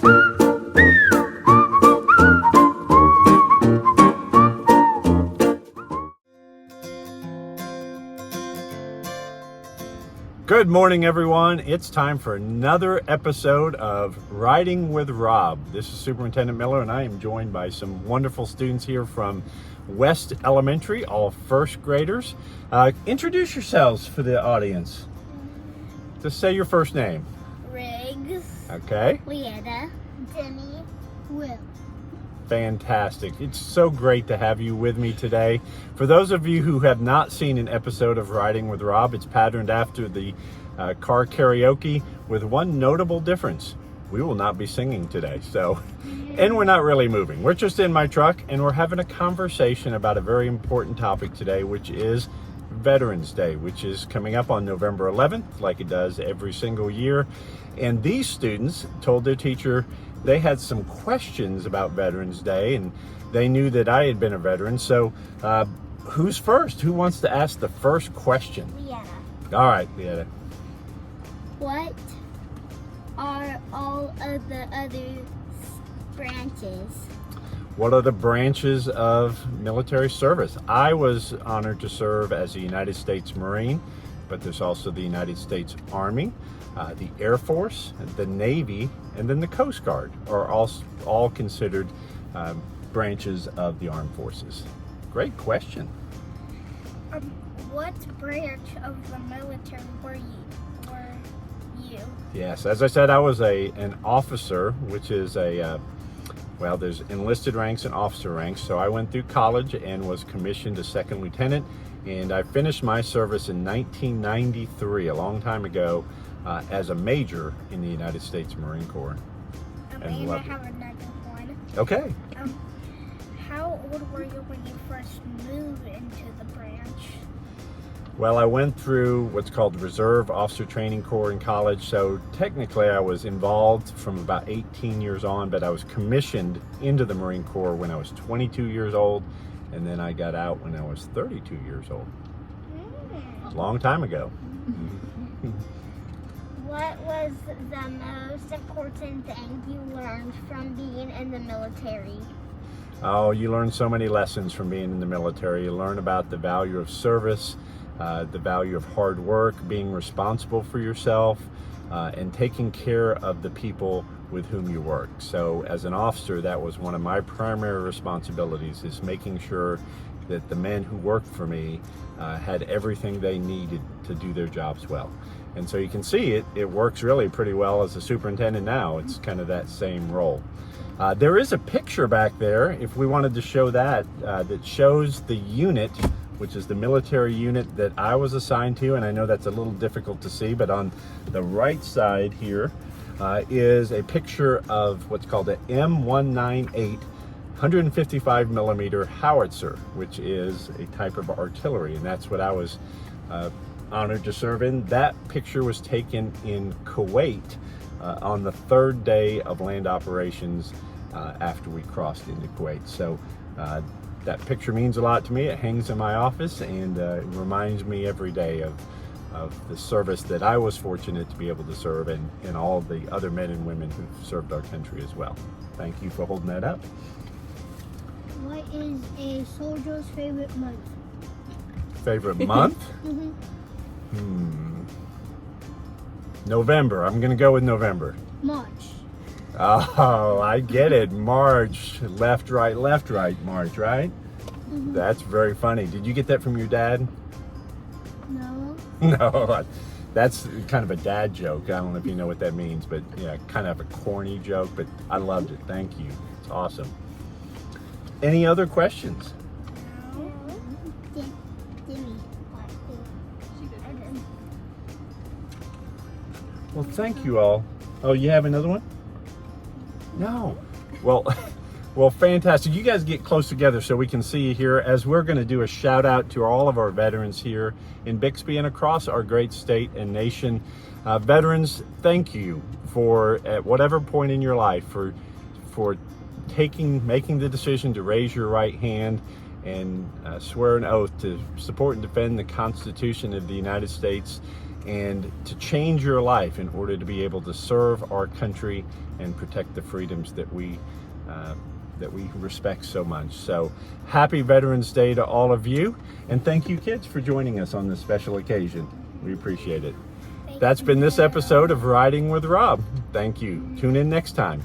Good morning, everyone. It's time for another episode of Riding with Rob. This is Superintendent Miller, and I am joined by some wonderful students here from West Elementary, all first graders. Introduce yourselves for the audience. Just say your first name. Riggs. Okay. Leanna. Demi. Will. Fantastic. It's so great to have you with me today. For those of you who have not seen an episode of Riding with Rob, it's patterned after the car karaoke with one notable difference. We will not be singing today, and we're not really moving. We're just in my truck and we're having a conversation about a very important topic today, which is Veterans Day, which is coming up on November 11th, like it does every single year. And these students told their teacher they had some questions about Veterans Day, and they knew that I had been a veteran. So who's first? Who wants to ask the first question? Leanna. All right, Leanna. What are all of the other branches? What are the branches of military service? I was honored to serve as a United States Marine, but there's also the United States Army, the Air Force, the Navy, and then the Coast Guard are all considered branches of the armed forces. Great question. What branch of the military were you? Yes, as I said, I was an officer, which is there's enlisted ranks and officer ranks. So I went through college and was commissioned a second lieutenant, and I finished my service in 1993, a long time ago, as a major in the United States Marine Corps. And I have another one. Okay. How old were you when you first moved into the branch? Well, I went through what's called the Reserve Officer Training Corps in college, so technically I was involved from about 18 years on, but I was commissioned into the Marine Corps when I was 22 years old, and then I got out when I was 32 years old. A long time ago. What was the most important thing you learned from being in the military? Oh, you learn so many lessons from being in the military. You learn about the value of service, the value of hard work, being responsible for yourself, and taking care of the people with whom you work. So as an officer, that was one of my primary responsibilities, is making sure that the men who worked for me had everything they needed to do their jobs well. And so you can see it works really pretty well as a superintendent now. It's kind of that same role. There is a picture back there, if we wanted to show that, that shows the unit, which is the military unit that I was assigned to. And I know that's a little difficult to see, but on the right side here is a picture of what's called an M198 155 millimeter howitzer, which is a type of artillery. And that's what I was honored to serve in. That picture was taken in Kuwait on the third day of land operations after we crossed into Kuwait. So that picture means a lot to me. It hangs in my office, and it reminds me every day of the service that I was fortunate to be able to serve, and all the other men and women who've served our country as well. Thank you for holding that up. What is a soldier's favorite month? Favorite month? November. I'm going to go with November. March. Oh, I get it. March. Left, right, March, right? That's very funny. Did you get that from your dad? No. No, that's kind of a dad joke. I don't know if you know what that means, but yeah, kind of a corny joke, but I loved it. Thank you. It's awesome. Any other questions? Well, thank you all. Oh, you have another one? No. Well, fantastic. You guys get close together so we can see you here, as we're going to do a shout out to all of our veterans here in Bixby and across our great state and nation. Veterans, thank you for, at whatever point in your life, for making the decision to raise your right hand and swear an oath to support and defend the Constitution of the United States and to change your life in order to be able to serve our country and protect the freedoms that we respect so much. So happy Veterans Day to all of you, and thank you kids for joining us on this special occasion. We appreciate it. That's been this episode of Riding with Rob. Thank you. Tune in next time.